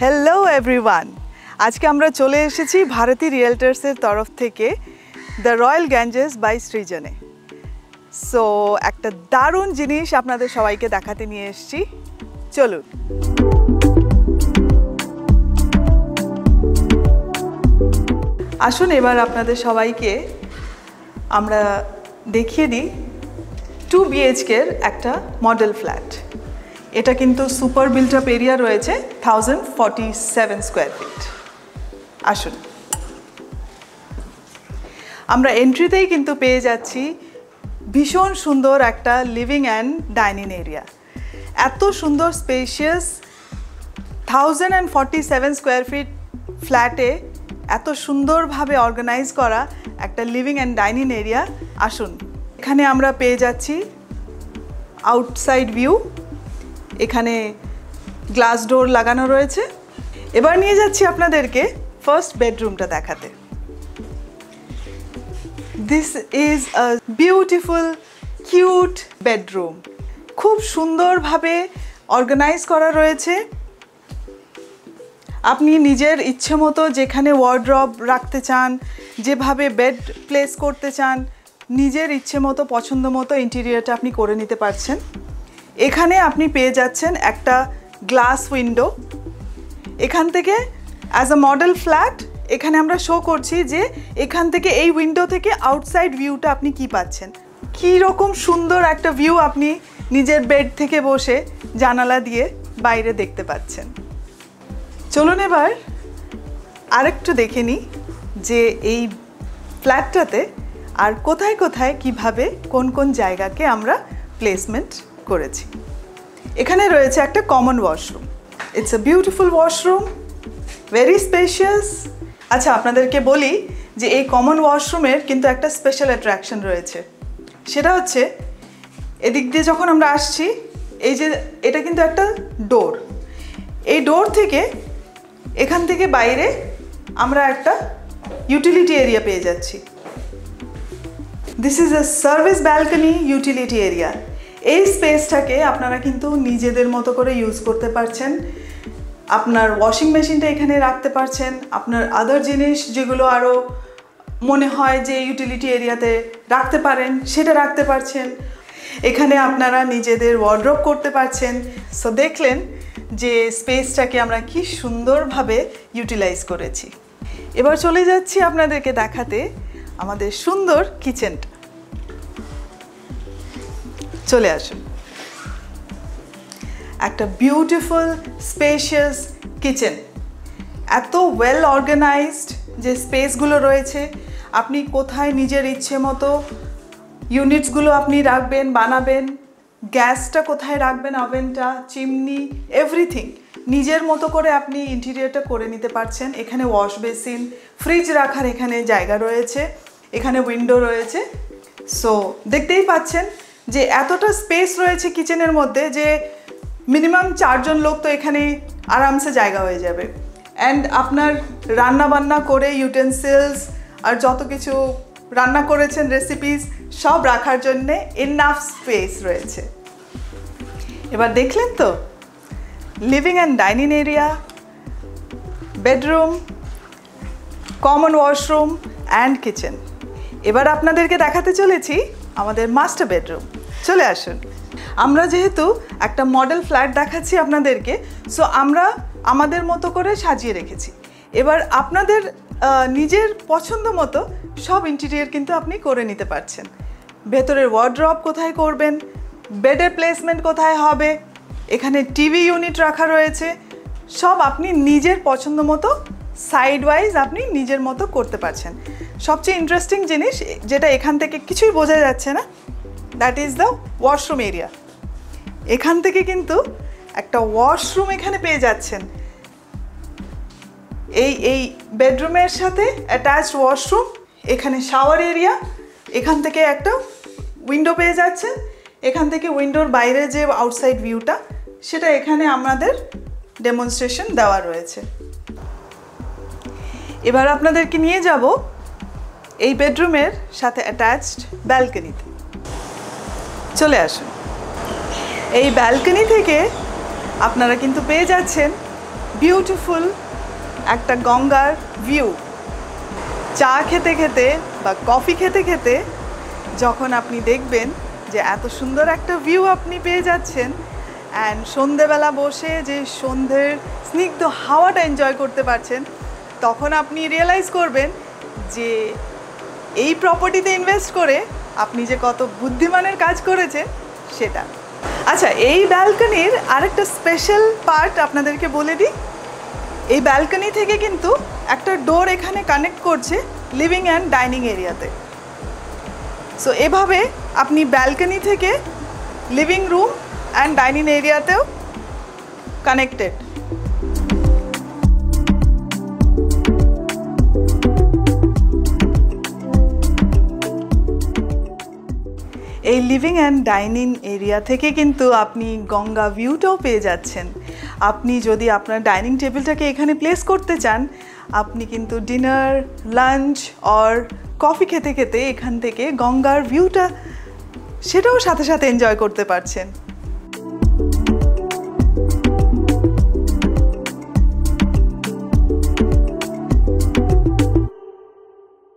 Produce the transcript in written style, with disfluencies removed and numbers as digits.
Hello everyone, আজকে আমরা চলে এসেছি ভারতী রিয়েলটার্সের তরফ থেকে দ্য রয়্যাল গ্যাঞ্জেস বাই সৃজনে। সো একটা দারুণ জিনিস আপনাদের সবাইকে দেখাতে নিয়ে এসেছি, চলুন। আসুন এবার আপনাদের সবাইকে আমরা দেখিয়ে দিই 2 BHKর একটা মডেল ফ্ল্যাট। এটা কিন্তু সুপার বিল্ট আপ এরিয়া রয়েছে 1047 স্কোয়ার ফিট। আসুন, আমরা এন্ট্রিতেই কিন্তু পেয়ে যাচ্ছি ভীষণ সুন্দর একটা লিভিং অ্যান্ড ডাইনিং এরিয়া। এত সুন্দর স্পেশিয়াস 1047 স্কোয়ার ফিট ফ্ল্যাটে এত সুন্দরভাবে অর্গানাইজ করা একটা লিভিং অ্যান্ড ডাইনিং এরিয়া। আসুন, এখানে আমরা পেয়ে যাচ্ছি আউটসাইড ভিউ, এখানে গ্লাস ডোর লাগানো রয়েছে। এবার নিয়ে যাচ্ছি আপনাদেরকে ফার্স্ট বেডরুমটা দেখাতে। This is a beautiful cute bedroom, খুব সুন্দরভাবে অর্গানাইজ করা রয়েছে। আপনি নিজের ইচ্ছে মতো যেখানে ওয়ার্ড্রব রাখতে চান, যেভাবে বেড প্লেস করতে চান, নিজের ইচ্ছে মতো পছন্দ মতো ইন্টেরিয়রটা আপনি করে নিতে পারছেন। এখানে আপনি পেয়ে যাচ্ছেন একটা গ্লাস উইন্ডো। এখান থেকে অ্যাজ আ মডেল ফ্ল্যাট এখানে আমরা শো করছি যে এখান থেকে এই উইন্ডো থেকে আউটসাইড ভিউটা আপনি কি পাচ্ছেন, কী রকম সুন্দর একটা ভিউ আপনি নিজের বেড থেকে বসে জানালা দিয়ে বাইরে দেখতে পাচ্ছেন। চলুন এবার আরেকটু দেখে নিই যে এই ফ্ল্যাটটাতে আর কোথায় কোথায় কিভাবে কোন কোন জায়গাকে আমরা প্লেসমেন্ট করেছি। এখানে রয়েছে একটা common washroom. It's a beautiful washroom, very spacious. আচ্ছা, আপনাদেরকে বলি যে এই কমন ওয়াশরুমের কিন্তু একটা স্পেশাল অ্যাট্রাকশন রয়েছে। সেটা হচ্ছে এদিক দিয়ে যখন আমরা আসছি, এই যে এটা কিন্তু একটা ডোর, এই ডোর থেকে এখান থেকে বাইরে আমরা একটা ইউটিলিটি এরিয়া পেয়ে যাচ্ছি। This is a service balcony utility area. এই স্পেসটাকে আপনারা কিন্তু নিজেদের মতো করে ইউজ করতে পারছেন। আপনার ওয়াশিং মেশিনটা এখানে রাখতে পারছেন, আপনার আদার জিনিস যেগুলো আরও মনে হয় যে ইউটিলিটি এরিয়াতে রাখতে পারেন সেটা রাখতে পারছেন। এখানে আপনারা নিজেদের ওয়ার্ড্রব করতে পারছেন। সো দেখলেন যে স্পেসটাকে আমরা কি সুন্দরভাবে ইউটিলাইজ করেছি। এবার চলে যাচ্ছি আপনাদেরকে দেখাতে আমাদের সুন্দর কিচেনটা। চলে আসুন, একটা বিউটিফুল স্পেশিয়াস কিচেন, এত ওয়েল অর্গানাইজড যে স্পেসগুলো রয়েছে। আপনি কোথায় নিজের ইচ্ছে মতো ইউনিটসগুলো আপনি রাখবেন, বানাবেন, গ্যাসটা কোথায় রাখবেন, ওভেনটা, চিমনি, এভরিথিং নিজের মতো করে আপনি ইন্টেরিয়রটা করে নিতে পারছেন। এখানে ওয়াশ বেসিন, ফ্রিজ রাখার এখানে জায়গা রয়েছে, এখানে উইন্ডো রয়েছে। সো দেখতেই পাচ্ছেন যে এতটা স্পেস রয়েছে কিচেনের মধ্যে যে মিনিমাম 4 জন লোক তো এখানে আরামসে জায়গা হয়ে যাবে। অ্যান্ড আপনার রান্না বান্না করে ইউটেন্সিলস আর যত কিছু রান্না করেছেন রেসিপিস সব রাখার জন্যে এনাফ স্পেস রয়েছে। এবার দেখলেন তো living and dining area, bedroom, common washroom and kitchen. এবার আপনাদেরকে দেখাতে চলেছি আমাদের মাস্টার বেডরুম। চলে আসুন। আমরা যেহেতু একটা মডেল ফ্ল্যাট দেখাচ্ছি আপনাদেরকে, সো আমরা আমাদের মতো করে সাজিয়ে রেখেছি। এবার আপনাদের নিজের পছন্দ মতো সব ইন্টেরিয়র কিন্তু আপনি করে নিতে পারছেন। ভেতরের ওয়ার্ড্রব কোথায় করবেন, বেডের প্লেসমেন্ট কোথায় হবে, এখানে টিভি ইউনিট রাখা রয়েছে, সব আপনি নিজের পছন্দ মতো সাইড ওয়াইজ আপনি নিজের মতো করতে পারছেন। সবচেয়ে ইন্টারেস্টিং জিনিস যেটা এখান থেকে কিছুই বোঝা যাচ্ছে না, that is the washroom area. এখান থেকে কিন্তু একটা ওয়াশরুম এখানে পেয়ে যাচ্ছেন। এই বেডরুমের সাথে অ্যাটাচড ওয়াশরুম, এখানে শাওয়ার এরিয়া, এখান থেকে একটা উইন্ডো পেয়ে যাচ্ছেন। এখান থেকে উইন্ডোর বাইরে যে আউটসাইড ভিউটা সেটা এখানে আমাদের ডেমনস্ট্রেশন দেওয়া রয়েছে। এবার আপনাদেরকে নিয়ে যাব এই বেডরুমের সাথে অ্যাটাচড ব্যালকনিতে। চলে আসুন। এই ব্যালকনি থেকে আপনারা কিন্তু পেয়ে যাচ্ছেন বিউটিফুল একটা গঙ্গার ভিউ। চা খেতে খেতে বা কফি খেতে খেতে যখন আপনি দেখবেন যে এত সুন্দর একটা ভিউ আপনি পেয়ে যাচ্ছেন, অ্যান্ড সন্ধেবেলা বসে যে সন্ধ্যের স্নিগ্ধ হাওয়াটা এনজয় করতে পারছেন, তখন আপনি রিয়েলাইজ করবেন যে এই প্রপার্টিতে ইনভেস্ট করে আপনি যে কত বুদ্ধিমানের কাজ করেছেন সেটা। আচ্ছা, এই ব্যালকনির আরেকটা স্পেশাল পার্ট আপনাদেরকে বলে দিই। এই ব্যালকনি থেকে কিন্তু একটা ডোর এখানে কানেক্ট করছে লিভিং অ্যান্ড ডাইনিং এরিয়াতে। সো এভাবে আপনি ব্যালকনি থেকে লিভিং রুম অ্যান্ড ডাইনিং এরিয়াতেও কানেক্টেড। এই লিভিং অ্যান্ড ডাইনিং এরিয়া থেকে কিন্তু আপনি গঙ্গা ভিউটাও পেয়ে যাচ্ছেন। আপনি যদি আপনার ডাইনিং টেবিলটাকে এখানে প্লেস করতে চান, আপনি কিন্তু ডিনার, লাঞ্চ অর কফি খেতে খেতে এখান থেকে গঙ্গার ভিউটা সেটাও সাথে সাথে এনজয় করতে পারছেন।